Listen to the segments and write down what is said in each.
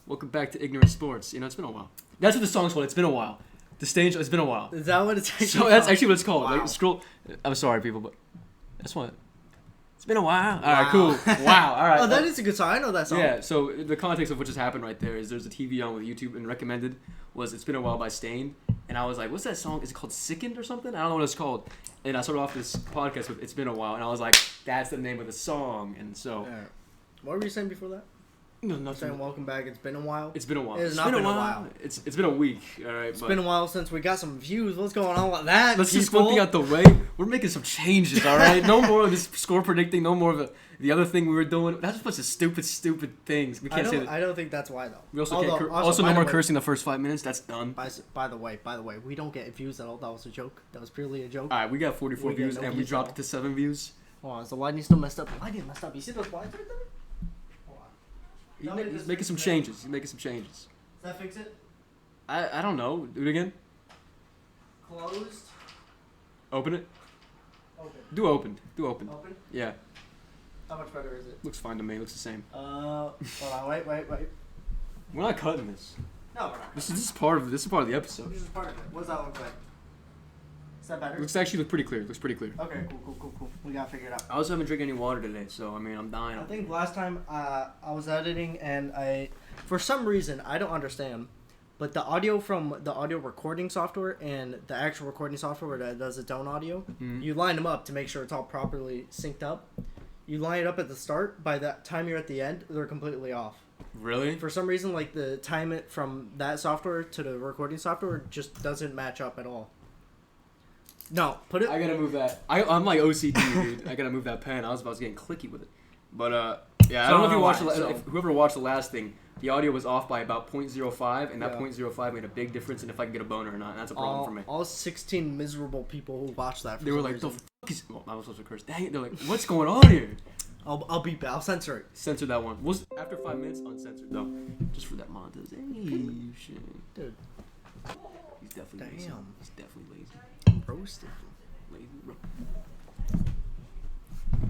Welcome back to Ignorant Sports. You know, it's been a while. That's what the song's called. It's been a while. The stage, it's been a while. Is that what it's actually So that's actually what it's called. Wow. Like, scroll. I'm sorry, people, but that's what. It's been a while. All right, cool. Wow. All right. Oh, that is a good song. I know that song. Yeah. So the context of what just happened right there is there's a TV on with YouTube and recommended was "It's Been a While" by Stain, and I was like, "What's that song? Is it called Sickened or something? I don't know what it's called." And I started off this podcast with "It's Been a While," and I was like, "That's the name of the song." And so. What were you saying before that? No, Saying nothing. welcome back. It's been a while. It's been a while. It has not been a while. It's been a week. All right. It's been a while since we got some views. What's going on with that? Let's just people? one thing out the way. We're making some changes. All right. No more of this score predicting. No more of the other thing we were doing. That's a bunch of stupid things. We can't say that. I don't think that's why though. We also can't. Also, no more cursing the first 5 minutes. That's done. By the way, we don't get views at all. That was a joke. That was purely a joke. All right. We got 44 views no and we views dropped it to 7 views. Hold on, is the lighting still messed up? The lighting messed up. You see those blinds right there? Hold on. He's making some changes. Does that fix it? I don't know. Do it again. Closed. Open it. Open. Do open. Open? Yeah. How much better is it? Looks fine to me. Looks the same. Hold on, wait. We're not cutting this. No, we're not. This is part of the episode. This is part of it. What does that look like? Is that better? Looks actually pretty clear. Okay, cool. We gotta figure it out. I also haven't drank any water today, so I mean I'm dying. I think last time I was editing and for some reason, I don't understand, but the audio from the audio recording software and the actual recording software that does its own audio, you line them up to make sure it's all properly synced up. You line it up at the start, by the time you're at the end, they're completely off. Really? For some reason, like the time it from that software to the recording software just doesn't match up at all. No, put it. I gotta move that. I'm like OCD, dude. I gotta move that pen. I was about to get clicky with it, but yeah. I don't know if you watched. If whoever watched the last thing, the audio was off by about 0.05, and that 0.05 made a big difference in if I can get a boner or not. And that's a problem for me. All 16 miserable people who watched that. They were like, "The fuck is?" Well, I was supposed to curse. Dang it! They're like, "What's going on here?" I'll beep it. I'll censor it. Censor that one. We'll after 5 minutes, uncensored though, just for that monetization. Dude, He's definitely lazy. He's definitely lazy. roasted. Lazy, bro.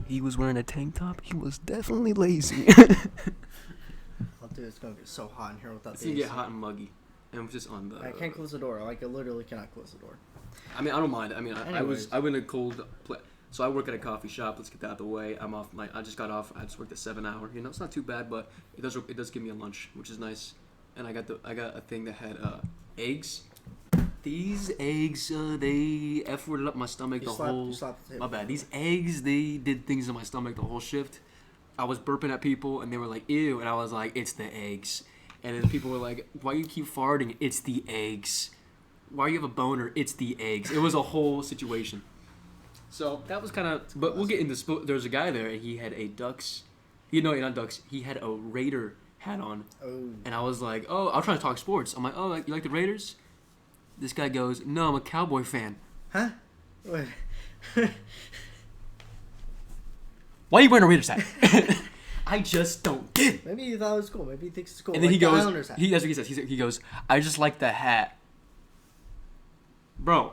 He was wearing a tank top. He was definitely lazy. Oh, dude, it's gonna get so hot in here without It's the gonna AC. get hot and muggy. And I'm just on the. I can't close the door. Like I literally cannot close the door. I mean, I don't mind. I mean, I Anyways. went in a cold. So I work at a coffee shop. Let's get that out of the way. I'm off. I just got off. I just worked a 7-hour. You know, it's not too bad, but it does give me a lunch, which is nice. And I got a thing that had eggs. These eggs, they F-worded up my stomach You slapped the table. My bad. These eggs, they did things in my stomach the whole shift. I was burping at people, and they were like, "Ew," and I was like, "It's the eggs." And then people were like, "Why you keep farting?" "It's the eggs." "Why you have a boner?" "It's the eggs." It was a whole situation. So that was kind of, but we'll get into. There was a guy there, and he had a Ducks. Not Ducks. He had a Raider hat on, and I was like, "Oh, I'm trying to talk sports." I'm like, "Oh, you like the Raiders?" This guy goes, "No, I'm a Cowboy fan." Huh? Wait. Why are you wearing a Raiders hat? I just don't get it. Maybe he thought it was cool. Maybe he thinks it's cool. And then like he goes, the Islanders hat. that's what he says. He goes, "I just like the hat, bro."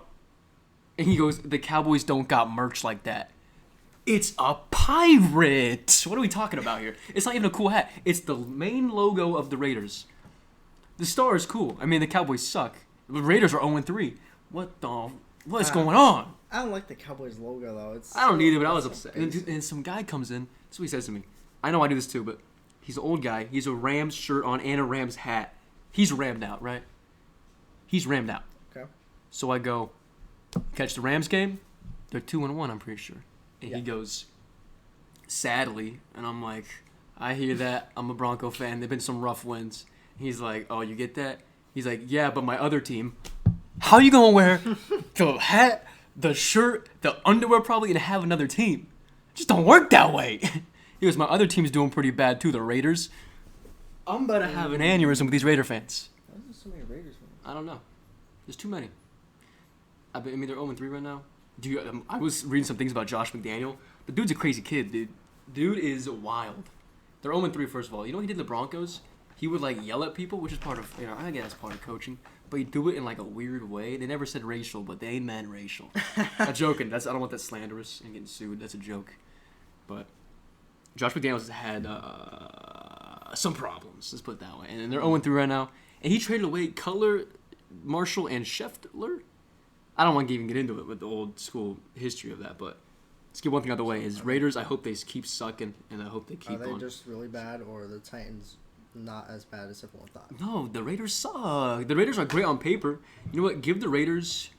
And he goes, "The Cowboys don't got merch like that." It's a pirate. What are we talking about here? It's not even a cool hat. It's the main logo of the Raiders. The star is cool. I mean, the Cowboys suck. The Raiders are 0-3. What's going on? I don't like the Cowboys logo though. I don't either, but I was upset. And some guy comes in. That's what he says to me. I know I do this too, but he's an old guy. He's a Rams shirt on and a Rams hat. He's rammed out, right? He's rammed out. Okay. So I go, "Catch the Rams game? They're 2-1, I'm pretty sure." And he goes, "Sadly." And I'm like, "I hear that. I'm a Bronco fan. There've been some rough wins." He's like, "Oh, you get that?" He's like, "Yeah, but my other team." How you gonna wear the hat, the shirt, the underwear probably, and have another team? It just don't work that way. He goes, "My other team's doing pretty bad too, the Raiders." I'm about to have an aneurysm with these Raider fans. Why is there so many Raiders fans? I don't know. There's too many. I mean, they're 0-3 right now. I was reading some things about Josh McDaniel. The dude's a crazy kid, dude. Dude is wild. They're 0-3, first of all. You know what he did in the Broncos? He would, like, yell at people, which is part of, I guess that's part of coaching. But he'd do it in, like, a weird way. They never said racial, but they meant racial. I'm joking. I don't want that slanderous and getting sued. That's a joke. But Josh McDaniels had some problems. Let's put it that way. And they're 0-3 right now. And he traded away Cutler, Marshall, and Scheffler. I don't want to even get into it with the old school history of that, but let's get one thing out of the way. Is Raiders, I hope they keep sucking, and I hope they keep on. Are they just really bad, or are the Titans not as bad as everyone thought? No, the Raiders suck. The Raiders are great on paper. You know what? Give the Raiders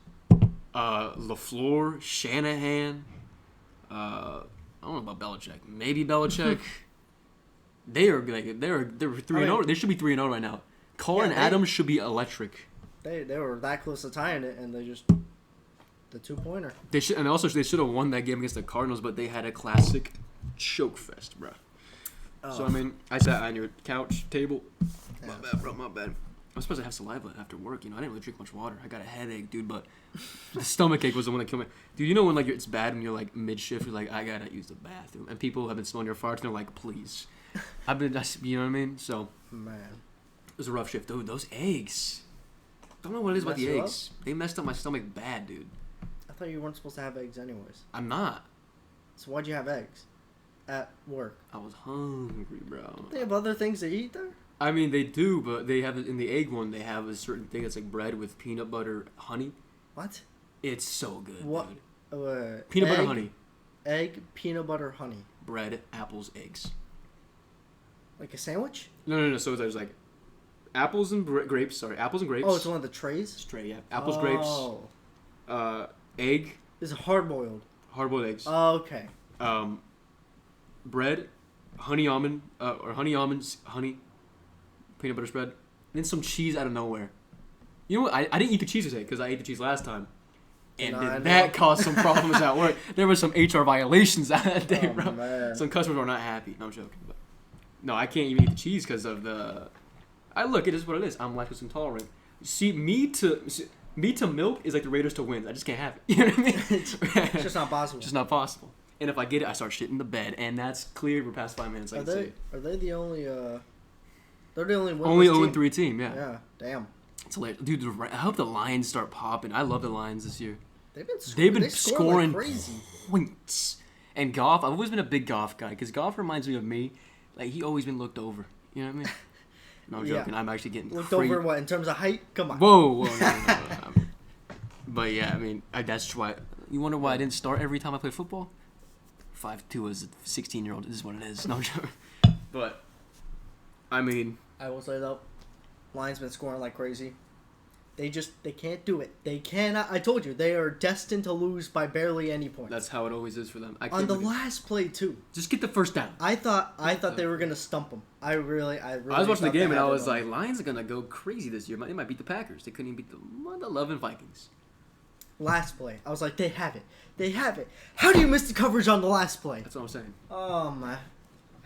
LaFleur, Shanahan, I don't know about Belichick. Maybe Belichick. They're 3-0. They should be 3-0 right now. Colin Adams should be electric. They were that close to tying it, and they just the 2-pointer. They should have won that game against the Cardinals, but they had a classic choke fest, bro. So I mean, I sat on your couch table. My bad, bro. My bad. I'm supposed to have saliva after work. You know, I didn't really drink much water. I got a headache, dude. But the stomach ache was the one that killed me. Dude, you know when like it's bad when you're like mid shift, you're like, I gotta use the bathroom, and people have been smelling your farts, and they're like, please. You know what I mean? So Man, it was a rough shift, dude. Those eggs. Don't know what it is about the eggs. They messed up my stomach bad, dude. I thought you weren't supposed to have eggs anyways. I'm not. So why'd you have eggs at work? I was hungry, bro. They have other things to eat there? I mean, they do, but they have in the egg one. They have a certain thing that's like bread with peanut butter, honey. What? It's so good, What? dude. Peanut butter, honey. Egg, peanut butter, honey. Bread, apples, eggs. Like a sandwich? No. So there's like apples and grapes. Sorry, apples and grapes. Oh, it's one of the trays? It's tray, yeah. Apples, grapes. Egg. It's hard boiled. Hard-boiled eggs. Oh, okay. Bread, honey almond, or honey almonds, honey, peanut butter spread, and then some cheese out of nowhere. You know what? I didn't eat the cheese today because I ate the cheese last time. And that caused some problems at work. There were some HR violations that day, bro. Man. Some customers were not happy. No, I'm joking. But no, I can't even eat the cheese because of the... Look, it is what it is. I'm lactose intolerant. See, me to milk is like the Raiders to wins. I just can't have it. You know what I mean? It's just not possible. Just not possible. And if I get it, I start shitting the bed. And that's cleared for past 5 minutes. Are they the only... They're the only winless only team? 0-3 team, yeah. Yeah, damn. It's hilarious. Dude, I hope the Lions start popping. I love the Lions this year. They've been scoring like crazy. points. And Goff, I've always been a big Goff guy because Goff reminds me of me. Like, he always been looked over. You know what I mean? No, I'm joking. I'm actually getting looked over what, in terms of height? Come on. Whoa, no. But yeah, I mean, that's why. You wonder why I didn't start every time I played football? 5'2" as a 16-year-old. This is what it is. No, I'm joking. But, I mean... I will say, though, Lions been scoring like crazy. They can't do it. They cannot. I told you, they are destined to lose by barely any points. That's how it always is for them. On the last play, too. Just get the first down. I thought they were going to stump them. I really I was watching the game, and I was like, Lions are going to go crazy this year. They might beat the Packers. They couldn't even beat the 11 Vikings. Last play. I was like, they have it. They have it. How do you miss the coverage on the last play? That's what I'm saying. Oh, my.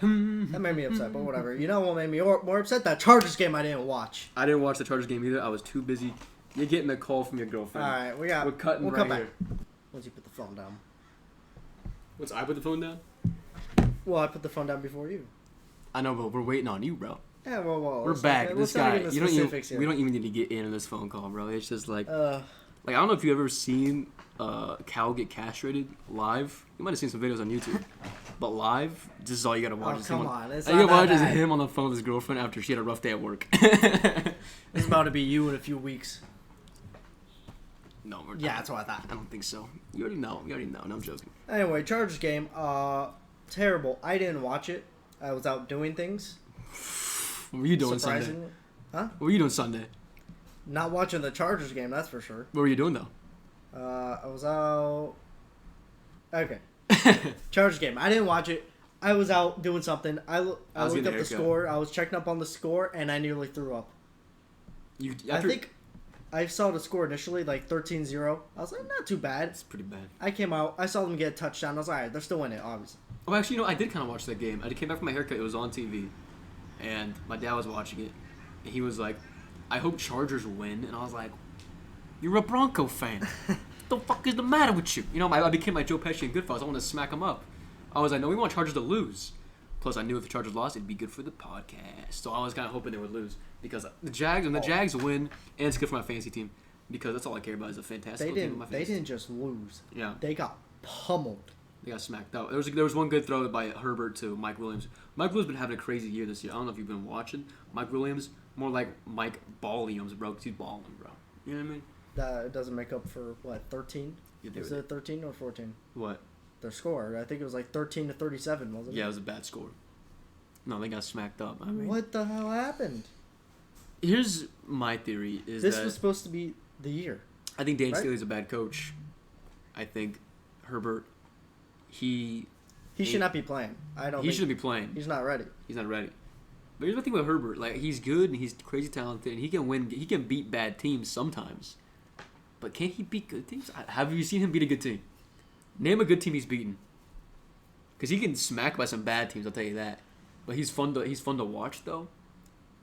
That made me upset, but whatever. You know what made me more upset? That Chargers game I didn't watch. I didn't watch the Chargers game either. I was too busy. You're getting a call from your girlfriend. All right, we're cutting we'll right here. Once you put the phone down. I put the phone down? Well, I put the phone down before you. I know, but we're waiting on you, bro. Yeah, well. We're back. This guy. We don't even need to get into this phone call, bro. It's just like I don't know if you've ever seen a cow get castrated live. You might have seen some videos on YouTube, but live, this is all you gotta watch. Oh, come on. All you gotta watch is him on the phone with his girlfriend after she had a rough day at work. It's about to be you in a few weeks. No, yeah, that's what I thought. I don't think so. You already know. No, I'm joking. Anyway, Chargers game, terrible. I didn't watch it. I was out doing things. What were you doing Sunday? Huh? What were you doing Sunday? Not watching the Chargers game, that's for sure. What were you doing though? I was out. Okay. Chargers game. I didn't watch it. I was out doing something. I looked up the score. I was checking up on the score, and I nearly threw up. I think I saw the score initially, like 13-0. I was like, not too bad. It's pretty bad. I came out. I saw them get a touchdown. I was like, all right, they're still in it, obviously. Oh, actually, I did kind of watch that game. I came back from my haircut. It was on TV, and my dad was watching it. And he was like, I hope Chargers win. And I was like, you're a Bronco fan. What the fuck is the matter with you? You know, I became like Joe Pesci and Goodfellas. I want to smack him up. I was like, no, we want Chargers to lose. Plus, I knew if the Chargers lost, it'd be good for the podcast. So I was kind of hoping they would lose. Because the Jags win, and it's good for my fantasy team. Because that's all I care about is a fantastic team. They didn't just lose. Yeah. They got pummeled. They got smacked out. There was one good throw by Herbert to Mike Williams. Mike Williams been having a crazy year this year. I don't know if you've been watching. Mike Williams, more like Mike Balliams, bro, because he's balling, bro. You know what I mean? That doesn't make up for, what, 13? Yeah, Was it 13 or 14? What? Their score. I think it was like 13 to 37, wasn't it? Yeah, it was a bad score. No, they got smacked up. I mean, what the hell happened? Here's my theory: this was supposed to be the year. I think Dan Staley's a bad coach. I think Herbert, he should not be playing. He shouldn't be playing. He's not ready. He's not ready. But here's the thing with Herbert: like he's good and he's crazy talented, and he can win. He can beat bad teams sometimes. But can he beat good teams? Have you seen him beat a good team? Name a good team he's beaten. Because he can smack by some bad teams, I'll tell you that. But he's fun to watch though.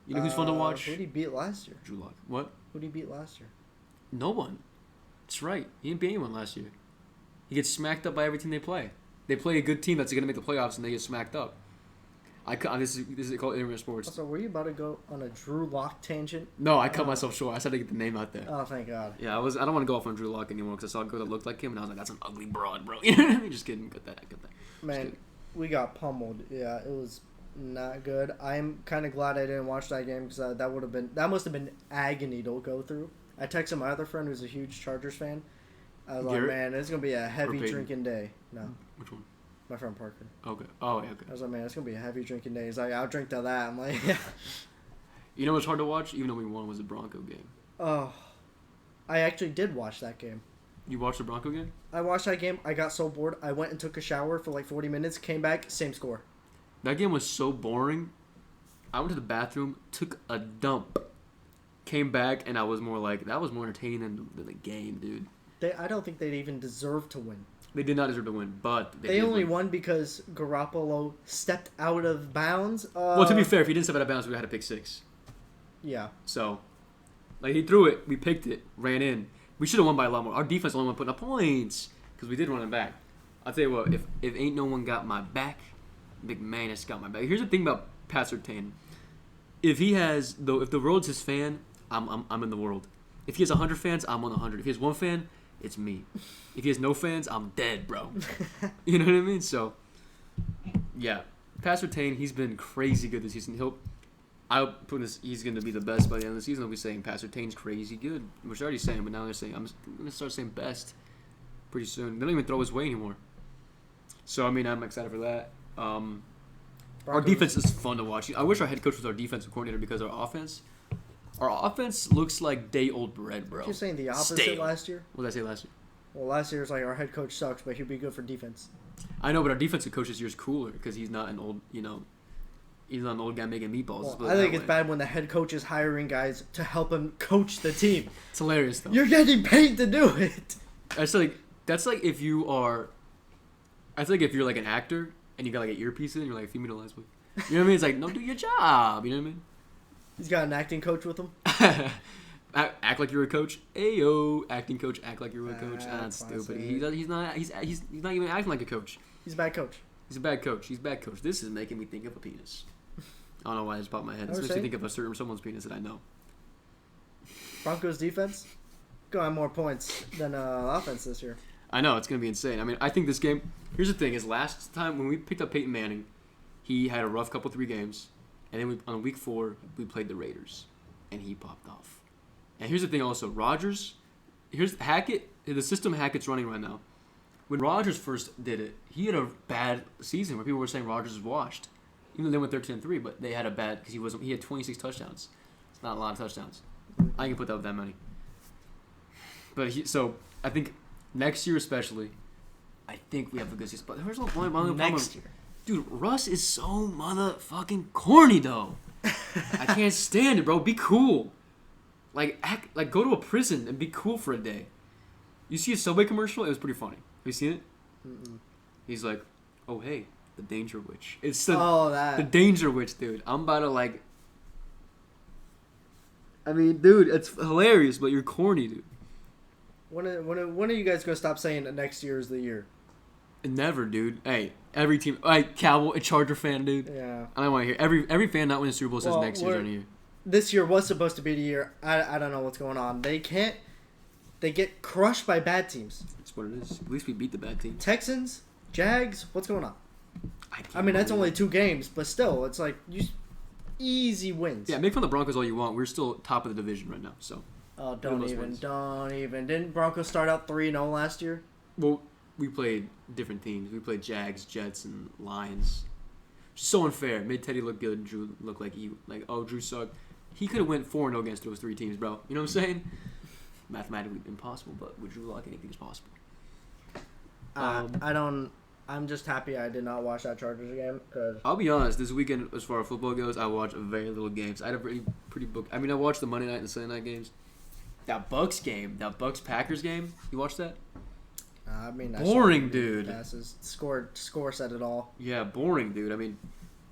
You know who's fun to watch? Who did he beat last year? Drew Lock. What? Who did he beat last year? No one. That's right. He didn't beat anyone last year. He gets smacked up by every team they play. They play a good team that's going to make the playoffs, and they get smacked up. This is called internet sports. So were you about to go on a Drew Lock tangent? No, I cut myself short. I just had to get the name out there. Oh, thank God. Yeah, I don't want to go off on Drew Lock anymore because I saw a girl that looked like him, and I was like, that's an ugly broad, bro. You know what I mean? Just kidding. Cut that. Man, we got pummeled. Yeah, it was not good. I'm kind of glad I didn't watch that game because that must have been agony to go through. I texted my other friend who's a huge Chargers fan. I was like, man, it's gonna be a heavy drinking day. No. Which one? My friend Parker. Okay. Oh, yeah, okay. I was like, man, it's gonna be a heavy drinking day. He's like, I'll drink to that. I'm like, yeah. You know what's hard to watch? Even though we won was the Bronco game. Oh, I actually did watch that game. You watched the Bronco game? I watched that game. I got so bored. I went and took a shower for like 40 minutes. Came back, same score. That game was so boring. I went to the bathroom, took a dump, came back, and I was more like, that was more entertaining than the game, dude. I don't think they even deserved to win. They did not deserve to win, but they only won because Garoppolo stepped out of bounds. Well, to be fair, if he didn't step out of bounds, we had a pick six. Yeah. So, like, he threw it, we picked it, ran in. We should have won by a lot more. Our defense only one putting up points because we did run it back. I'll tell you what, if ain't no one got my back, McManus got my back. Here's the thing about Pat Surtain. If the world's his fan, I'm in the world. If he has 100 fans, I'm on 100. If he has one fan, it's me. If he has no fans, I'm dead, bro. You know what I mean? So, yeah. Pat Surtain, he's been crazy good this season. He's going to be the best by the end of the season. They'll be saying Pat Surtain's crazy good. Which they're already saying, but now they're saying, I'm going to start saying best pretty soon. They don't even throw his way anymore. So, I mean, I'm excited for that. Our defense is fun to watch. I wish our head coach was our defensive coordinator because our offense looks like day-old bread, bro. You're saying the opposite last year? What did I say last year? Well, last year was like our head coach sucks, but he'd be good for defense. I know, but our defensive coach this year is cooler because he's not an old, he's not an old guy making meatballs. Well, I think it's bad when the head coach is hiring guys to help him coach the team. It's hilarious, though. You're getting paid to do it. That's like if you're like an actor and you got like an earpiece in and you're like, feed me the last week. You know what I mean? It's like, no, do your job. You know what I mean? He's got an acting coach with him. Act like you're a coach. Ayo, acting coach. Act like you're a coach. That's stupid. He's not even acting like a coach. He's a bad coach. He's a bad coach. This is making me think of a penis. I don't know why it's popped in my head. This makes me think of someone's penis that I know. Broncos defense got more points than offense this year. I know, it's gonna be insane. I mean, I think this game. Here's the thing: is last time when we picked up Peyton Manning, he had a rough couple 3 games. And then on week 4, we played the Raiders, and he popped off. And here's the thing also, Rodgers, here's Hackett, the system Hackett's running right now. When Rodgers first did it, he had a bad season where people were saying Rodgers was washed. Even though they went 13-3, but they had a bad, because he had 26 touchdowns. It's not a lot of touchdowns. I can put that with that many. But so I think next year especially, I think we have a good season. But here's one next year. Dude, Russ is so motherfucking corny, though. I can't stand it, bro. Be cool. Go to a prison and be cool for a day. You see a Subway commercial? It was pretty funny. Have you seen it? Mm-mm. He's like, oh, hey, the Danger Witch. It's the Danger Witch, dude. I'm about to, I mean, dude, it's hilarious, but you're corny, dude. When are you guys going to stop saying that next year is the year? Never, dude. Hey, every team, Cowboy, a Charger fan, dude. Yeah. I don't want to hear every fan not winning Super Bowl says next year's our year. This year was supposed to be the year. I don't know what's going on. They get crushed by bad teams. That's what it is. At least we beat the bad team. Texans, Jags, what's going on? I mean, that's only 2 games, but still, it's like easy wins. Yeah, make fun of the Broncos all you want. We're still top of the division right now, so. Oh, don't even. Didn't Broncos start out 3-0 last year? Well, we played different teams. We played Jags, Jets, and Lions. So unfair. Made Teddy look good. Drew look like Drew sucked. He could have went 4-0 against those 3 teams, bro. You know what I'm saying? Mathematically impossible, but with Drew Lock, anything is possible. I'm just happy I did not watch that Chargers game. Cause I'll be honest, this weekend, as far as football goes, I watched very little games. I had a pretty book. I mean, I watched the Monday night and the Sunday night games. That Bucks-Packers game, you watched that? I mean, boring, dude. Passes. Score said it all. Yeah, boring, dude. I mean,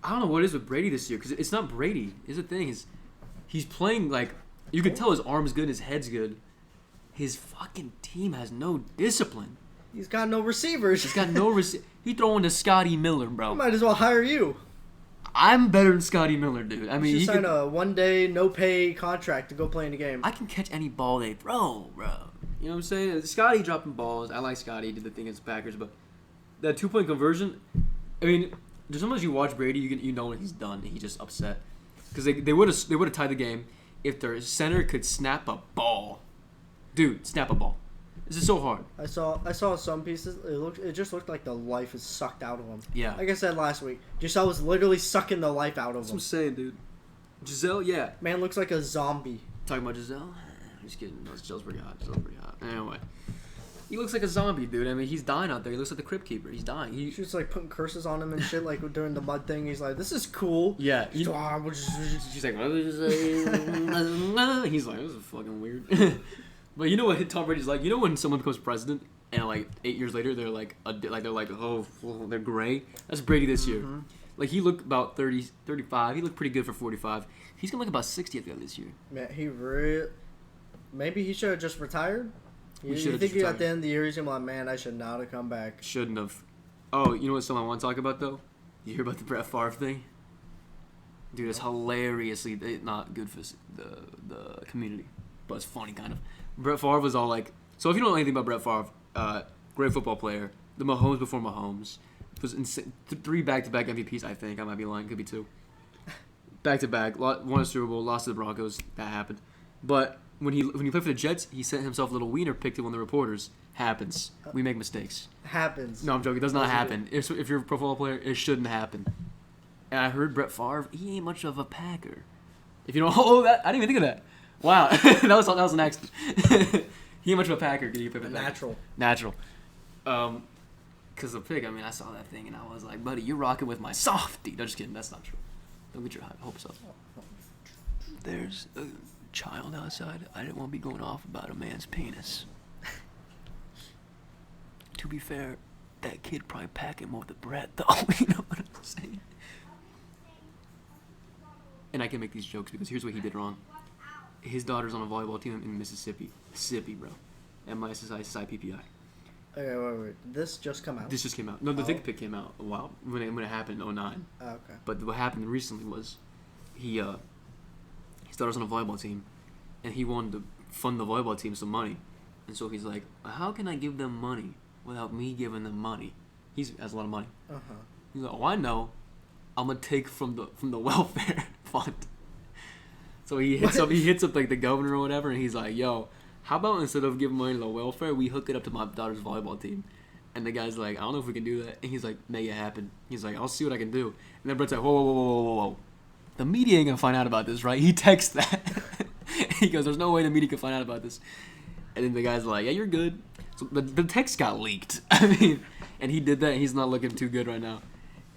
I don't know what it is with Brady this year, because it's not Brady. Here's the thing, he's playing like, you can tell his arm's good, his head's good. His fucking team has no discipline. He's got no receivers. He's got no He throwing to Scotty Miller, bro. He might as well hire you. I'm better than Scotty Miller, dude. I mean, he signed a 1-day, no-pay contract to go play in the game. I can catch any ball they throw, bro. You know what I'm saying? Scotty dropping balls. I like Scotty. He did the thing against the Packers, but that 2-point conversion, I mean, there's sometimes you watch Brady, you know when he's done, and he's just upset. Because they would have tied the game if their center could snap a ball. Dude, snap a ball. This is so hard. I saw some pieces. It just looked like the life is sucked out of him. Yeah. Like I said last week, Giselle was literally sucking the life out of him. That's what I'm saying, dude. Giselle, yeah. Man looks like a zombie. Talking about Giselle? Just kidding. No, Giselle's pretty hot. Anyway. He looks like a zombie, dude. I mean, he's dying out there. He looks like the Crypt Keeper. He's dying. She's like putting curses on him and shit, like during the mud thing. He's like, this is cool. Yeah. She's like, what did you say? He's like, this is fucking weird. But you know what Tom Brady's like? You know when someone becomes president and like 8 years later they're like they're gray? That's Brady this year. Like he looked about 30, 35. He looked pretty good for 45. He's gonna look about 60 at the end of this year. Man, maybe he should have just retired. You think at the end of the year he's gonna be like, man, I should not have come back. Shouldn't have. Oh, you know what something I want to talk about though? You hear about the Brett Favre thing? Dude, it's hilariously not good for the community, but it's funny kind of. Brett Favre was all like, so if you don't know anything about Brett Favre, great football player, the Mahomes before Mahomes, was 3 back-to-back MVPs, I think. I might be lying, could be 2. Back-to-back, won a Super Bowl, lost to the Broncos, that happened. But when he played for the Jets, he sent himself a little wiener, picked it on the reporters. Happens. We make mistakes. Happens. No, I'm joking. It does not happen. If you're a pro football player, it shouldn't happen. And I heard Brett Favre, he ain't much of a Packer. If you don't, I didn't even think of that. Wow, that was an accident. He ain't much of a Packer. Could you pick a Natural. Because the pick, I mean, I saw that thing and I was like, buddy, you're rocking with my softie. No, just kidding. That's not true. Don't get your hopes up. There's a child outside. I didn't want to be going off about a man's penis. To be fair, that kid probably packing more with the bread, though. You know what I'm saying? And I can make these jokes because here's what he did wrong. His daughter's on a volleyball team in Mississippi, bro. MISSI-PPI. Okay, wait. This just come out? This just came out. No, the dick pic came out a while when it happened in 2009. Oh, okay. But what happened recently was his daughter's on a volleyball team, and he wanted to fund the volleyball team some money. And so he's like, how can I give them money without me giving them money? He has a lot of money. Uh-huh. He's like, oh, I know. I'm going to take from the welfare fund. So he hits up like the governor or whatever, and he's like, yo, how about instead of giving money to the welfare, we hook it up to my daughter's volleyball team? And the guy's like, I don't know if we can do that. And he's like, make it happen. He's like, I'll see what I can do. And then Brett's like, whoa. The media ain't going to find out about this, right? He texts that. He goes, there's no way the media can find out about this. And then the guy's like, yeah, you're good. So the text got leaked. I mean, and he did that, and he's not looking too good right now.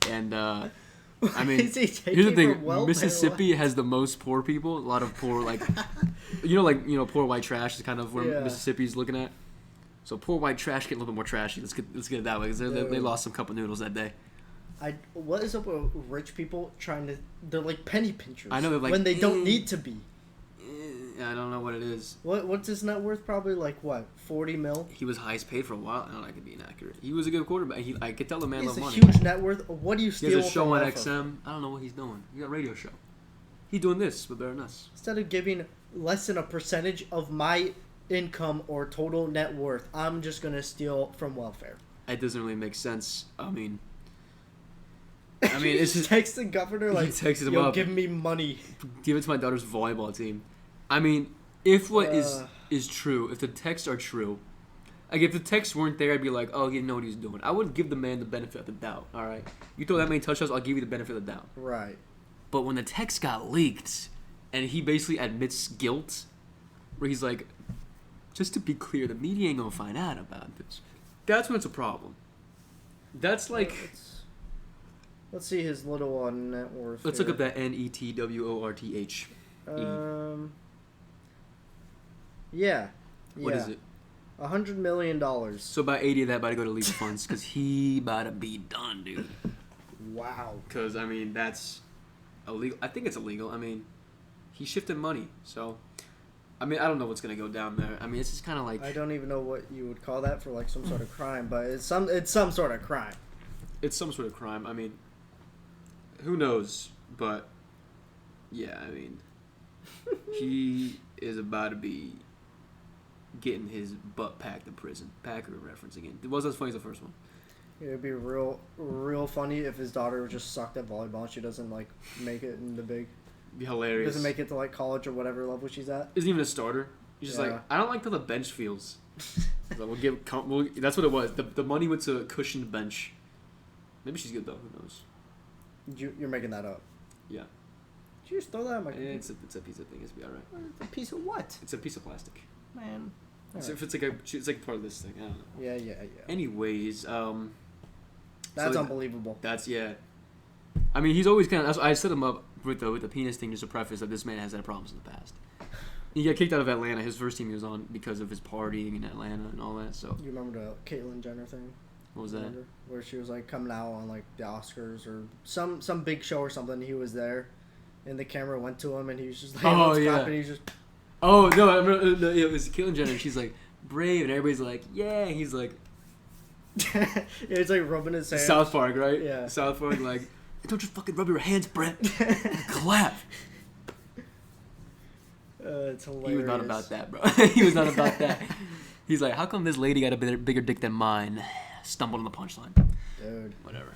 And, I mean, here's the thing. Mississippi has the most poor people. A lot of poor, poor white trash is kind of where Mississippi's looking at. So poor white trash get a little bit more trashy. Let's get it that way because they lost some cup of noodles that day. What is up with rich people they're like penny pinchers. I know, they're like, when they don't need to be. I don't know what it is. What's his net worth? Probably like what, 40 mil? He was highest paid for a while. I don't know, I could be inaccurate. He was a good quarterback. I could tell the man loved money. He has a huge net worth. What do you steal? He has a show on XM. I don't know what he's doing. He got a radio show. He's doing this, but better than us. Instead of giving less than a percentage of my income or total net worth, I'm just gonna steal from welfare. it doesn't really make sense. I mean, it's just text the governor like, he texted him yo, up, give me money. give it to my daughter's volleyball team. I mean, if what is true, if the texts are true, like if the texts weren't there, I'd be like, oh, he didn't know what he was doing. I would give the man the benefit of the doubt. All right, you throw that many touchdowns, I'll give you the benefit of the doubt. Right. But when the text got leaked, and he basically admits guilt, where he's like, just to be clear, the media ain't gonna find out about this. That's when it's a problem. That's like. Let's see his little net worth. Let's here. look up that NETWORTH. Yeah. What is it? $100 million. So about 80 of that about to go to legal funds because he about to be done, dude. Wow. Because I mean that's illegal. I think it's illegal. I mean, he shifted money, so. I mean, I don't know what's gonna go down there. I mean, it's just kind of like. I don't even know what you would call that for like some sort of crime, but it's some sort of crime. It's some sort of crime. I mean. Who knows? But yeah, I mean, he is about to be getting his butt packed in prison. Packer referencing it. It wasn't as funny as the first one. It'd be real funny if his daughter just sucked at volleyball and she doesn't like make it in the big. It'd be hilarious. Doesn't make it to like college or whatever level she's at. Isn't even a starter. He's just like, I don't like how the bench feels. So that's what it was. The money went to a cushioned bench. Maybe she's good though. Who knows? You're making that up. Yeah. Did you just throw that at my computer? It's a piece of thing. It's be alright. A piece of what? It's a piece of plastic. Man. It's like part of this thing. I don't know. Yeah. Anyways, that's unbelievable. That's I mean, he's always kind of. I set him up with the penis thing just to preface that this man has had problems in the past. He got kicked out of Atlanta. His first team he was on because of his partying in Atlanta and all that. So. You remember the Caitlyn Jenner thing? What was that? Where she was like coming out on like the Oscars or some big show or something. He was there, and the camera went to him, and he was just like, and he's just. Oh no! I remember, it was Caitlyn Jenner. She's like brave, and everybody's like, yeah. And he's like, it's like rubbing his hands. South Park, right? Yeah. South Park, like, don't just fucking rub your hands, Brett. Clap. It's hilarious. He was not about that, bro. He was not about that. He's like, how come this lady got a bigger dick than mine? Stumbled on the punchline. Dude. Whatever.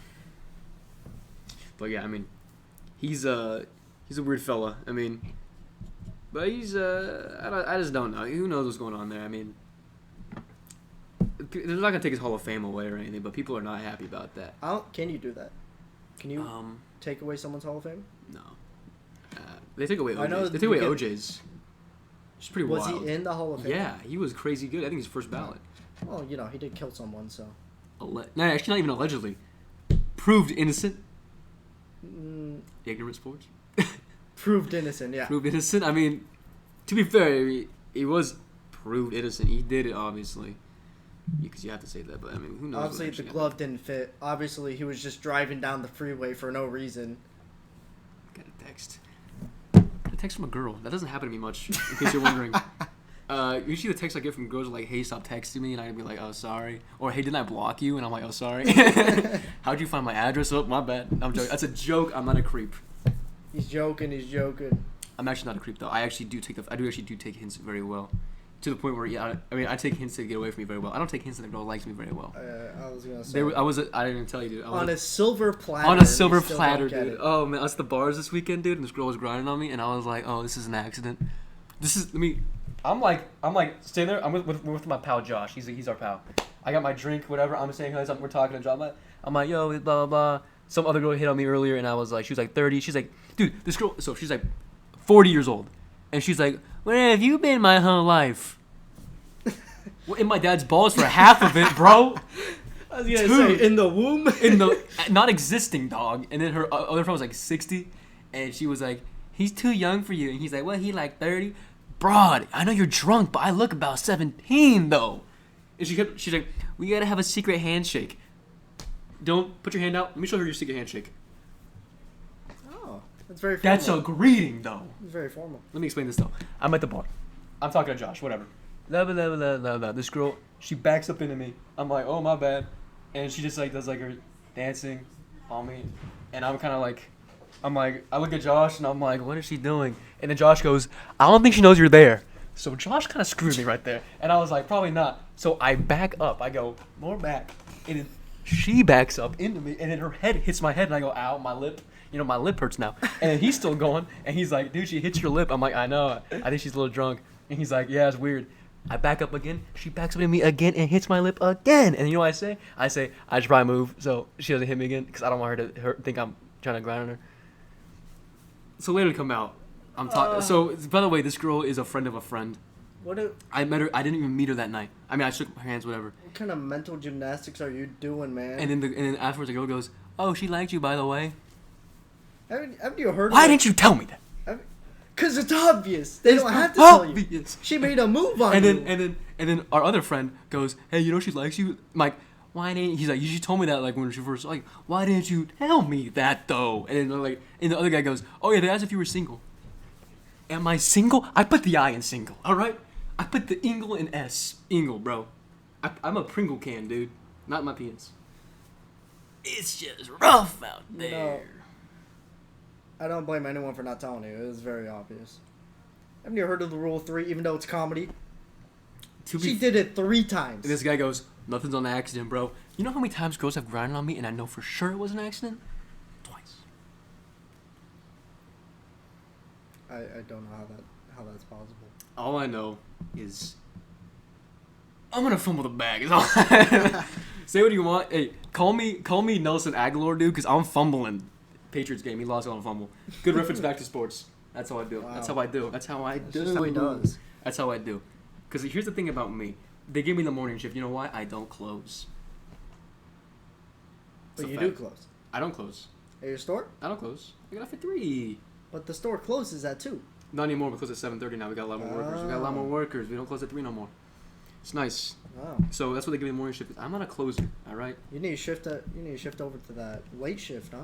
But yeah, I mean, he's a weird fella. I mean, but he's I just don't know. Who knows what's going on there? I mean, they're not gonna take his Hall of Fame away or anything, but people are not happy about that. Can you do that? Can you take away someone's Hall of Fame? No. They take away OJ's. I know they take away OJ's. It's pretty wild. Was he in the Hall of Fame? Yeah, he was crazy good. I think his first ballot. Well, he did kill someone, so. No, actually, not even allegedly. Proved innocent. Ignorant sports. Proved innocent, yeah. Proved innocent. I mean, to be fair, he was proved innocent. He did it, obviously. Because you have to say that, but I mean, who knows? Obviously, the glove didn't fit. Obviously, he was just driving down the freeway for no reason. Got a text. A text from a girl. That doesn't happen to me much, in case you're wondering. Usually the texts I get from girls are like, hey, stop texting me, and I'd be like, oh, sorry. Or, hey, didn't I block you? And I'm like, oh, sorry. How'd you find my address? Oh, my bad. I'm joking. That's a joke. I'm not a creep. He's joking. I'm actually not a creep, though. I do take hints very well. To the point where, I take hints to get away from me very well. I don't take hints that a girl likes me very well. I was going to say. I didn't even tell you, dude. On a silver platter. On a silver platter, dude. Oh, man. I was at the bars this weekend, dude, and this girl was grinding on me, and I was like, oh, this is an accident. I'm like staying there. I'm with my pal Josh. He's our pal. I got my drink, whatever. I'm saying hi, we're talking to John. I'm like, yo, blah blah blah. Some other girl hit on me earlier, and I was like, she was like 30. She's like, dude, this girl. So she's like 40 years old, and she's like, where have you been my whole life? Well, in my dad's balls for half of it, bro. I was gonna say in the womb, in the not existing dog. And then her other friend was like 60, and she was like, he's too young for you. And he's like, well, he like 30. Broad, I know you're drunk, but I look about 17 though. And she's like, we gotta have a secret handshake. Don't put your hand out. Let me show her your secret handshake. Oh, that's very formal. That's a greeting though. It's very formal. Let me explain this though. I'm at the bar. I'm talking to Josh, whatever. This girl, she backs up into me. I'm like, oh my bad. And she just like does like her dancing on me. And I'm kind of like, I look at Josh and I'm like, what is she doing? And then Josh goes, I don't think she knows you're there. So Josh kind of screwed me right there. And I was like, probably not. So I back up. I go, more back. And then she backs up into me, and then her head hits my head, and I go, ow, my lip. You know, my lip hurts now. And then he's still going, and he's like, dude, she hits your lip. I'm like, I know. I think she's a little drunk. And he's like, yeah, it's weird. I back up again. She backs up into me again and hits my lip again. And you know what I say? I say, I should probably move so she doesn't hit me again because I don't want her to think I'm trying to grind on her. So later to come out, I'm talking. So, by the way, this girl is a friend of a friend. I met her. I didn't even meet her that night. I mean, I shook her hands, whatever. What kind of mental gymnastics are you doing, man? And then afterwards, the girl goes, "Oh, she liked you, by the way." Haven't you heard? Why didn't you tell me that? Because it's obvious. They don't have to tell you. She made a move on you. And then our other friend goes, "Hey, you know she likes you." I'm like, why didn't? He's like, "You told me that like when she first like. Why didn't you tell me that though?" And then and the other guy goes, "Oh yeah, they asked if you were single." Am I single? I put the I in single. All right, I put the Ingle in S. Ingle, bro. I'm a Pringle can, dude. Not my penis. It's just rough out there. No. I don't blame anyone for not telling you. It was very obvious. Haven't you heard of the Rule 3, even though it's comedy? She did it 3 times. And this guy goes, nothing's on accident, bro. You know how many times girls have grinded on me and I know for sure it was an accident? Twice. I don't know how that's possible. All I know is I'm gonna fumble the bag. Say what you want. Hey, call me Nelson Aguilar, dude, because I'm fumbling. Patriots game, he lost on a fumble. Good reference back to sports. That's how I do. Wow. That's how I do. That's how I do. Just how he does. That's how I do. Because here's the thing about me. They give me the morning shift. You know why? I don't close. But you do close. I don't close. At your store? I don't close. I get off at 3. But the store closes at 2. Not anymore. We close at 7:30 now. We got a lot more workers. We got a lot more workers. We don't close at 3 no more. It's nice. Wow. So that's what they give me the morning shift. I'm not a closer. All right. You need to shift over to that late shift, huh?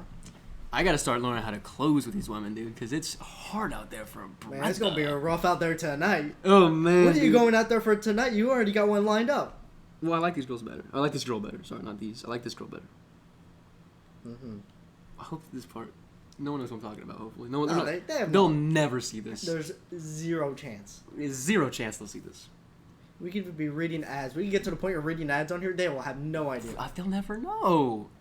I gotta start learning how to close with these women, dude, because it's hard out there for a Brenda. Man, it's gonna be rough out there tonight. Oh man. What are you going out there for tonight? You already got one lined up. Well, I like these girls better. I like this girl better. Sorry, not these. I like this girl better. I hope this part. No one knows what I'm talking about. Hopefully, no one. They'll never see this. There's 0 chance. There's 0 chance they'll see this. We could be reading ads. We can get to the point of reading ads on here. They will have no idea. They'll never know.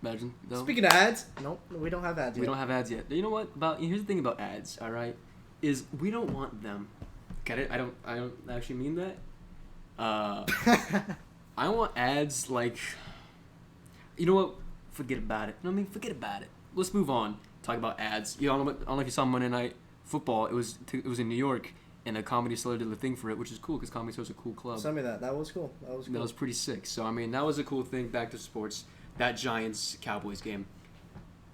Imagine. Though. Speaking of ads, nope, we don't have ads yet. We don't have ads yet. You know what? Here's the thing about ads. All right, is we don't want them. Get it? I don't actually mean that. I want ads like. You know what? Forget about it. You know what I mean? Forget about it. Let's move on. Talk about ads. I don't know if you saw Monday Night Football. It was in New York, and the Comedy Cellar did the thing for it, which is cool because Comedy Cellar's a cool club. Send me that. That was cool. That was pretty sick. So I mean, that was a cool thing. Back to sports. That Giants Cowboys game.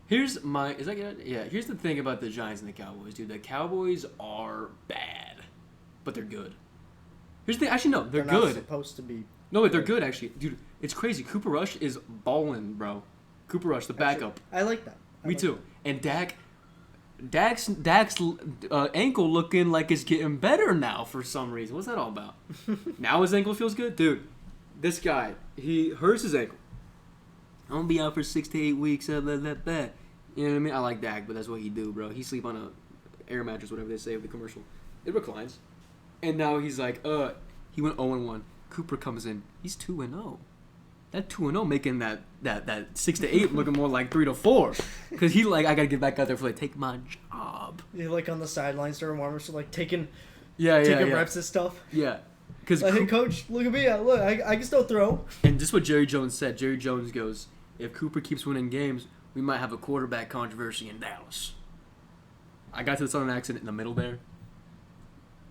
Here's the thing about the Giants and the Cowboys, dude. The Cowboys are bad, but they're good. Here's the thing. Actually, no, they're good. Not supposed to be. No, wait, they're good actually, dude. It's crazy. Cooper Rush is balling, bro. Cooper Rush, the backup. I like that. Me too. And Dak's ankle looking like it's getting better now for some reason. What's that all about? Now his ankle feels good, dude. This guy, he hurts his ankle. I'm gonna be out for 6 to 8 weeks. Blah, blah, blah, blah. You know what I mean? I like Dak, but that's what he do, bro. He sleep on a air mattress, whatever they say with the commercial. It reclines. And now he's like, he went 0-1. Cooper comes in. He's 2-0. That 2-0 making that 6 to 8 looking more like 3 to 4. Cause he I gotta get back out there for take my job. You're on the sidelines during warm-ups, so taking taking reps and stuff. Yeah. Cause hey coach, look at me. Look, I can still throw. And this is what Jerry Jones said. Jerry Jones goes, if Cooper keeps winning games, we might have a quarterback controversy in Dallas. I got to the Southern accent in the middle there.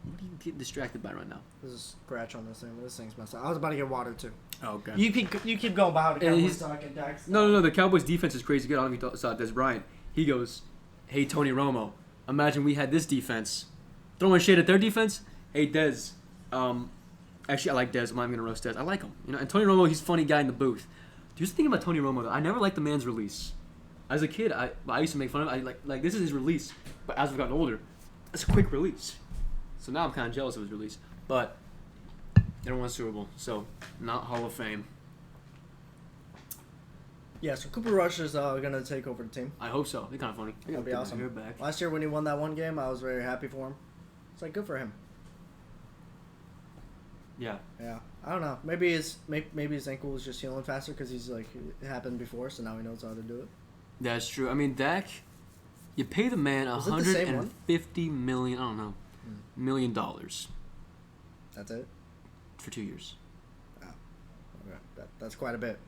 What are you getting distracted by right now? There's a scratch on this thing, but this thing's messed up. I was about to get water too. Oh, okay. You keep going about how the Cowboys talking, Dax. No. The Cowboys defense is crazy good. I don't know if you saw Des Bryant. He goes, hey, Tony Romo, imagine we had this defense. Throwing shade at their defense? Hey, Des. Actually, I like Des. I'm not even going to roast Des. I like him. And Tony Romo, he's a funny guy in the booth. Here's the thing about Tony Romo, though. I never liked the man's release. As a kid, I used to make fun of him. Like this is his release. But as we've gotten older, it's a quick release. So now I'm kind of jealous of his release. But they don't win a Super Bowl, so not Hall of Fame. Yeah, so Cooper Rush is going to take over the team. I hope so. They're kind of funny. That'll be awesome. Back. Last year when he won that one game, I was very happy for him. It's good for him. Yeah. Yeah, I don't know. Maybe his ankle was just healing faster because he's like it happened before, so now he knows how to do it. That's true. I mean, Dak, you pay the man Was it the same one? $150 million. I don't know, $1 million That's it. for 2 years. Oh, okay. That's quite a bit.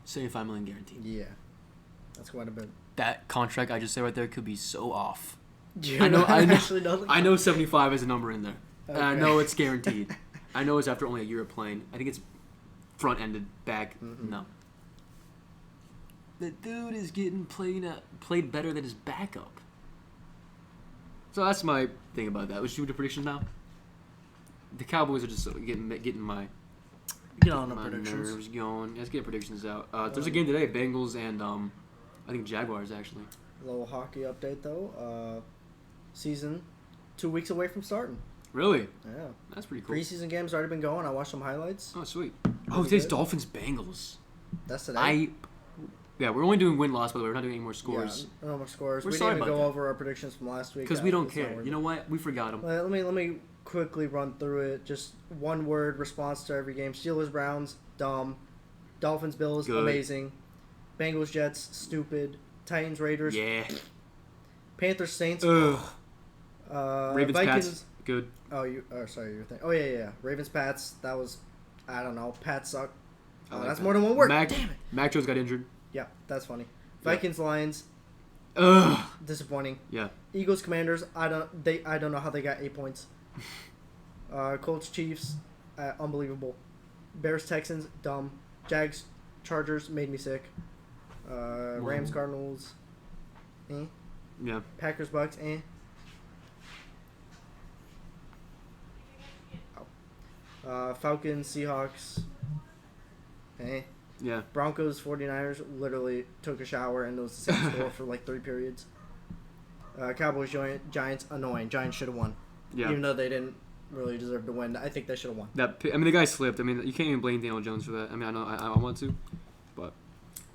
$75 million guaranteed. Yeah, that's quite a bit. That contract I just said right there could be so off. I know. I know 75 is a number in there. Okay. And I know it's guaranteed. I know it's after only a year of playing. I think it's front-ended, back. Mm-mm. No. The dude is getting played better than his backup. So that's my thing about that. Let's do the predictions now. The Cowboys are just getting my Get on the my predictions. nerves going. Let's get predictions out. There's a game today, Bengals and I think Jaguars actually. A little hockey update though. Season 2 weeks away from starting. Really? Yeah. That's pretty cool. Preseason games already been going. I watched some highlights. Oh, sweet. Pretty Today's good. Dolphins Bengals. That's today. Yeah, we're only doing win-loss, by the way. We're not doing any more scores. Yeah, no more scores. We're We sorry didn't even about go that. over our predictions from last week. Because we don't It's not care. worth You know what? We forgot them. Let me quickly run through it. Just one word response to every game. Steelers Browns, dumb. Dolphins Bills, Good. amazing. Bengals Jets, stupid. Titans Raiders, Yeah. Panthers Saints. Ugh. Ravens Vikings. Pats. Good. Oh, sorry, you're thinking. Oh yeah. Ravens Pats. That was, I don't know. Pats suck. I like That's that. more than one word. Mac, Damn it. Mac Jones got injured. Yeah, that's funny. Yeah. Vikings Lions, Ugh. disappointing. Yeah. Eagles Commanders. I don't know how they got 8 points. Colts Chiefs, unbelievable. Bears Texans, dumb. Jags Chargers made me sick. Rams Cardinals, Yeah. Packers Bucks, Falcons Seahawks, Yeah. Broncos 49ers literally took a shower and it was the same score for like 3 periods. Cowboys Giants annoying. Giants should have won. Yeah. Even though they didn't really deserve to win. I think they should have won. The guy slipped. I mean, you can't even blame Daniel Jones for that. I mean, I know I want to, but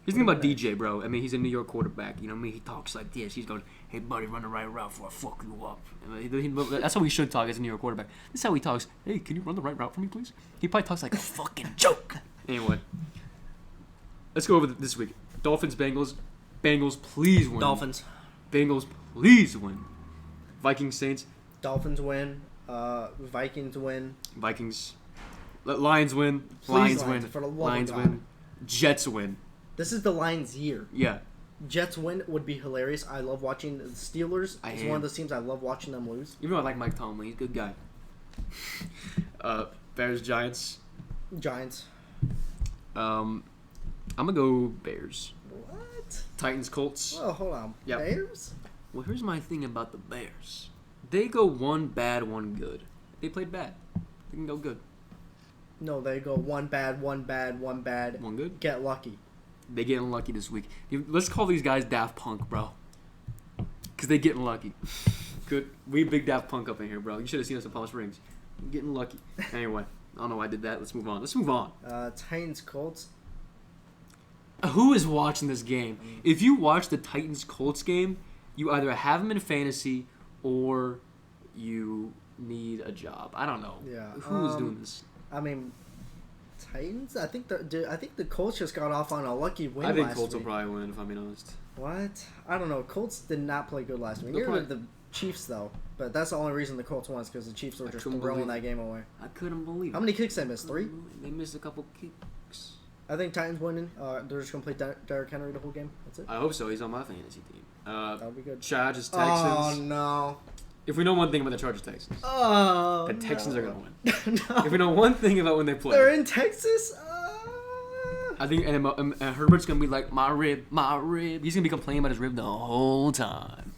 he's thinking about DJ, bro. I mean, he's a New York quarterback. You know what I mean? He talks like this. He's going, "Hey, buddy, run the right route before I fuck you up." I mean, that's how he should talk as a New York quarterback. This is how he talks. "Hey, can you run the right route for me, please?" He probably talks like a fucking joke. Anyway, let's go over this week. Dolphins, Bengals. Bengals, please win. Dolphins. Bengals, please win. Vikings, Saints. Dolphins win. Vikings win. Vikings. Lions win. Please, Lions Lions, win. for the love of Lions God. win. Jets win. This is the Lions' year. Yeah. Jets win would be hilarious. I love watching the Steelers. It's one of the teams I love watching them lose. Even though I like Mike Tomlin, he's a good guy. Bears, Giants. Giants. I'm gonna go Bears. What? Titans, Colts. Oh, hold on. Yep. Bears? Well, here's my thing about the Bears. They go one bad, one good. They played bad. They can go good. No, they go one bad, one bad, one bad. One good. Get lucky. They getting lucky this week. Let's call these guys Daft Punk, bro. Because they getting lucky. Good. We big Daft Punk up in here, bro. You should have seen us at Palm Springs. Getting lucky. Anyway, I don't know why I did that. Let's move on. Titans, Colts. Who is watching this game? If you watch the Titans-Colts game, you either have them in fantasy or you need a job. I don't know. Yeah. Who is doing this? I mean, Titans. I think the Colts just got off on a lucky win. I think last Colts will week. probably win, if I'm being honest. What? I don't know. Colts did not play good last week. They'll Neither probably- did the Chiefs though. But that's the only reason the Colts won is because the Chiefs were I just couldn't throwing believe that game away. I couldn't believe How many kicks they missed? 3? They missed a couple kicks. I think Titans winning. They're just gonna play Derrick Henry the whole game. That's it. I hope so. He's on my fantasy team. That would be good. Chargers, Oh Texans. no. If we know one thing about the Chargers, Texans, Oh. the Texans no. are gonna win. No. If we know one thing about when they play, They're in Texas. I think and Herbert's gonna be like my rib. He's gonna be complaining about his rib the whole time.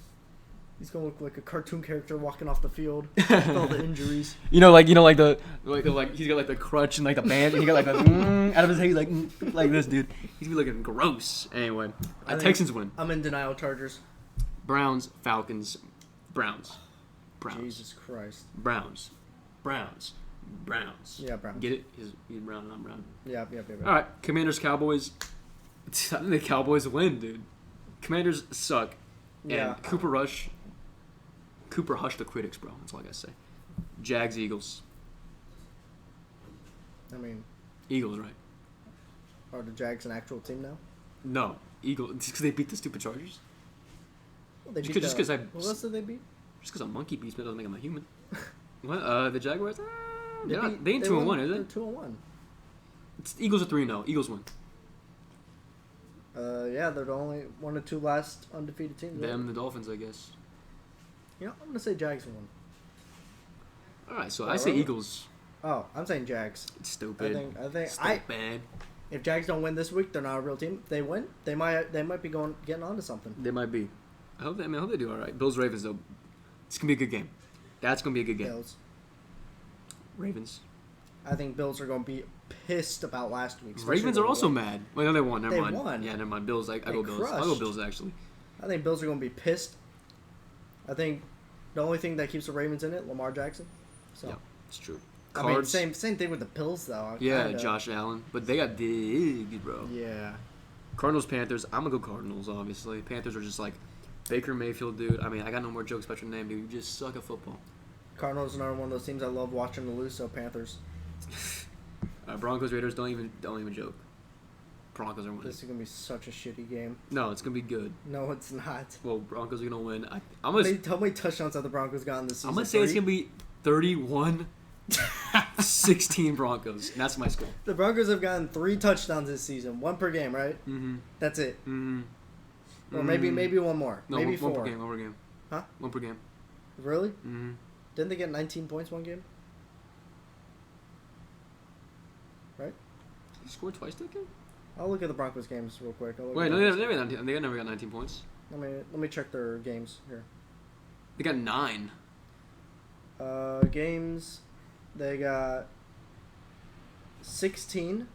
He's gonna look like a cartoon character walking off the field with all the injuries. You know, like he's got like the crutch and like the band, and he got like the out of his head, he's like this, dude. He's gonna be looking gross. Anyway, Texans win. I'm in denial. Chargers. Browns, Falcons, Browns. Jesus Christ. Browns. Yeah, Browns. Get it? He's brown and I'm brown. Yeah. All right, Commanders, Cowboys. I think the Cowboys win, dude. Commanders suck. And Yeah. Cooper hushed the critics, bro. That's all I gotta say. Jags, Eagles. I mean, Eagles, right? are the Jags an actual team now? No, Eagles. Just because they beat the stupid Chargers. Well, they Just beat 'cause I- Who else did they beat? Just because a monkey beats me doesn't make them a human. What? The Jaguars? They ain't 2-1, is They're it? 2-1. It's Eagles are 3-0. Eagles win. Yeah, they're the only one or two last undefeated teams. Them, the Dolphins, I guess. You know, I'm gonna say Jags won. All right, so Yeah, I say right. Eagles. Oh, I'm saying Jags. It's stupid. I think Stupid. if Jags don't win this week, they're not a real team. If they win, they might be getting onto something. They might be. I hope they do all right. Bills Ravens though. It's gonna be a good game. That's gonna be a good game. Bills. Ravens. I think Bills are gonna be pissed about last week. especially Ravens are when also won. mad. Wait, no, they won. Never They mind. won. Yeah, never mind. Bills. I They go Bills. I'll go crushed. Bills actually. I think Bills are gonna be pissed. I think the only thing that keeps the Ravens in it, Lamar Jackson. So Yeah, it's true. I mean, Cards. same thing with the Bills though. Yeah, kinda. Josh Allen, but they got big, bro. Yeah. Cardinals, Panthers. I'm gonna go Cardinals, obviously. Panthers are just like Baker Mayfield, dude. I mean, I got no more jokes about your name, dude. You just suck at football. Cardinals are another one of those teams I love watching to lose. So Panthers. Broncos, Raiders. Don't even joke. Broncos are winning. This is gonna be such a shitty game. No, it's gonna be good. No, it's not. Well, Broncos are gonna win. I'm How gonna many touchdowns have the Broncos gotten this season? I'm gonna say it's 3? gonna be 31-16 Broncos. And that's my score. The Broncos have gotten 3 touchdowns this season, 1 per game, right? Mm-hmm. That's it. Mm-hmm. Or maybe one more. No, maybe one 4. per game. One per game. Huh? One per game. Really? Mm-hmm. Didn't they get 19 points one game? Right? He scored twice that game? I'll look at the Broncos games real quick. Wait, no, they never got 19 points. Let me check their games here. They got 9. Games, they got 16,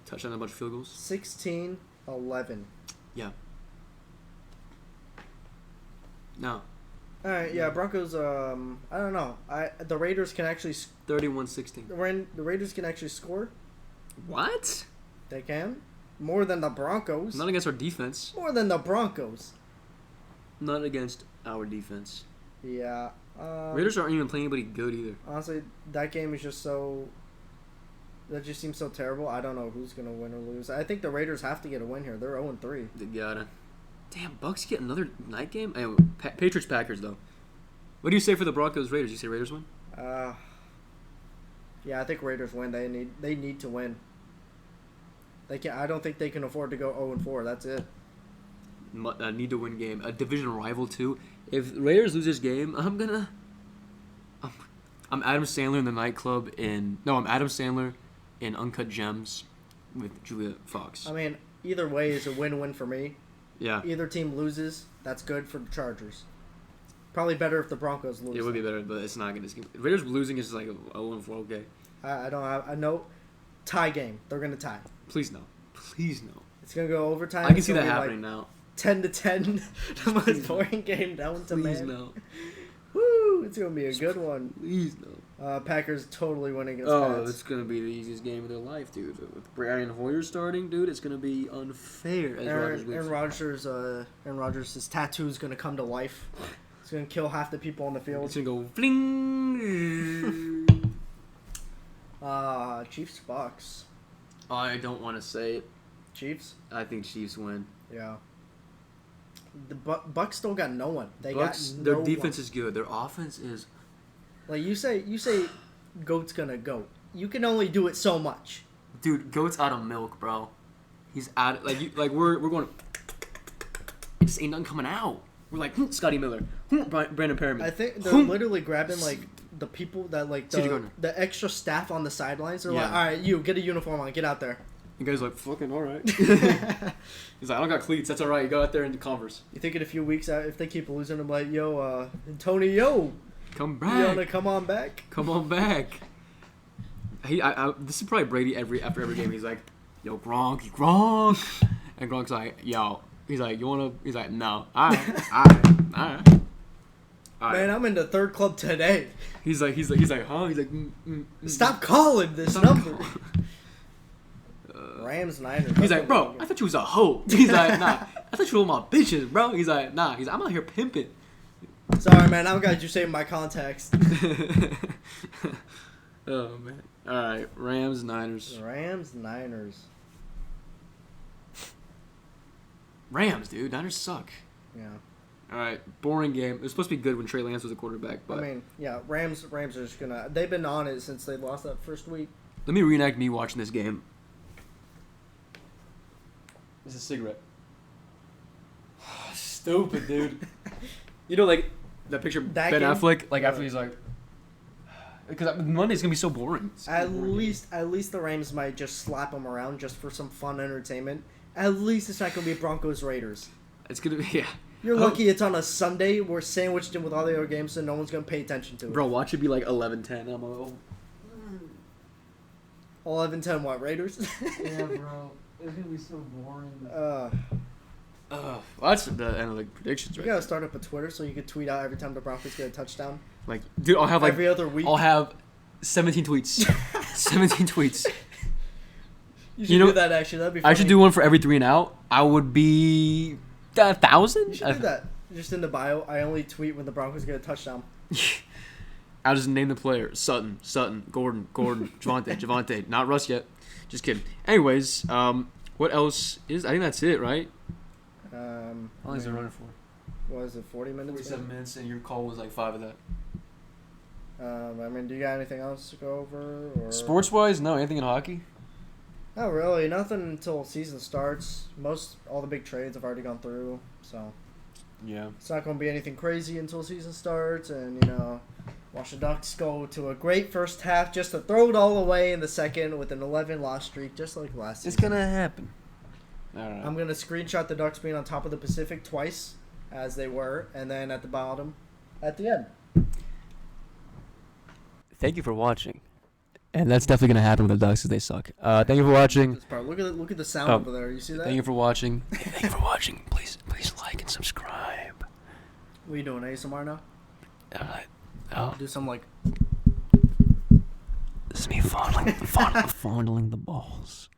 Touchdown, a bunch of field goals. 16, 11. Yeah. No. All right, yeah, Broncos. I don't know. The Raiders can actually 31-16. the Raiders can actually score. What? They can more than the Broncos. Not against our defense. More than the Broncos. Not against our defense. Yeah. Raiders aren't even playing anybody good either. Honestly, that game is just so. That just seems so terrible. I don't know who's gonna win or lose. I think the Raiders have to get a win here. They're 0-3. They gotta. Damn, Bucks get another night game? Anyway, Patriots Packers though. What do you say for the Broncos Raiders? You say Raiders win? Yeah, I think Raiders win. They need to win. They can. I don't think they can afford to go 0-4. That's it. Need to win game. A division rival too. If Raiders lose this game, I'm Adam Sandler in the nightclub I'm Adam Sandler in Uncut Gems with Julia Fox. I mean, either way is a win-win for me. Yeah. Either team loses, that's good for the Chargers. Probably better if the Broncos lose. It would be better, but it's not gonna. Raiders losing is like a 0-4. Okay. I don't have. I know. Tie game. They're gonna tie. Please no. Please no. It's gonna go overtime. I can It's see gonna that be happening now. 10-10. The most boring game down to Please man. no. Woo! It's gonna be a good one. Please no. Packers totally winning against Oh, Pats. it's gonna be the easiest game of their life, dude. With Brian Hoyer starting, dude, it's gonna be unfair. As Aaron Rodgers' tattoo is gonna come to life. It's gonna kill half the people on the field. It's gonna go fling. Chiefs Bucks. I don't want to say it. Chiefs. I think Chiefs win. Yeah. The Bucks still got no one. Bucks, got their no defense one. is good. Their offense is. Like you say, goat's gonna goat. You can only do it so much. Dude, goat's out of milk, bro. He's out. We're going. It just ain't nothing coming out. We're like Scotty Miller, Brandon Perriman. I think they're literally grabbing like the people that like the extra staff on the sidelines. They're like, all right, you get a uniform on, get out there. The guy's like, fucking all right. He's like, I don't got cleats. That's all right. You go out there in the Converse. You think in a few weeks, if they keep losing, I'm like, yo, Tony, yo, come back. You wanna come on back? Come on back. This is probably Brady after every game. He's like, yo, Gronk, and Gronk's like, yo. He's like, you wanna? He's like, no. All right. Man, I'm in the third club today. He's like, huh? He's like, Stop calling this number. Rams, Niners. He's like, bro, I thought you was a hoe. He's like, nah, I thought you were my bitches, bro. He's like, nah. He's like, I'm out here pimping. Sorry, man. I'm glad you saved my contacts. Oh man. All right, Rams, Niners. Rams, Niners. Rams, dude. Niners suck. Yeah. All right, boring game. It was supposed to be good when Trey Lance was a quarterback, but I mean, yeah, Rams are just gonna. They've been on it since they lost that first week. let me reenact me watching this game. It's a cigarette. Stupid, dude. You know, like that picture That Ben game? Affleck, like after he's like, because Monday's gonna be so boring. It's gonna At be boring. least the Rams might just slap them around just for some fun entertainment. At least it's not gonna be Broncos Raiders. It's gonna be yeah. You're lucky it's on a Sunday. We're sandwiched in with all the other games, so no one's gonna pay attention to it. Bro, watch it be like 11-10. I'm like, 11-10 what, Raiders? yeah, bro. It's gonna be so boring. Well, that's the end of the predictions, You right? gotta start up a Twitter so you can tweet out every time the Broncos get a touchdown. Like, dude, I'll have like Every other week. I'll have 17 tweets. 17 tweets. You should You know- do that actually. That'd be funny. I should do one for every 3 and out. I would be 1,000. You should do that. Just in the bio, I only tweet when the Broncos get a touchdown. I'll just name the player: Sutton, Gordon, Javante. Not Russ yet. Just kidding. Anyways, what else is? I think that's it, right? How long is it running for? What is it, 40 minutes? 47 minutes, and your call was like 5 of that. I mean, do you got anything else to go over? Or? Sports-wise, no. Anything in hockey? Not really. Nothing until season starts. All the big trades have already gone through, so Yeah. it's not going to be anything crazy until season starts. And watch the Ducks go to a great first half just to throw it all away in the second with an 11-loss streak, just like last season. It's gonna happen. All right. I'm gonna screenshot the Ducks being on top of the Pacific twice, as they were, and then at the bottom, at the end. Thank you for watching. And that's definitely going to happen with the Ducks because they suck. Thank you for watching. This part. Look at the sound over there. You see that? Thank you for watching. Thank you for watching. Please like and subscribe. What are you doing? ASMR now? Oh, Do some like. this is me fondling the balls.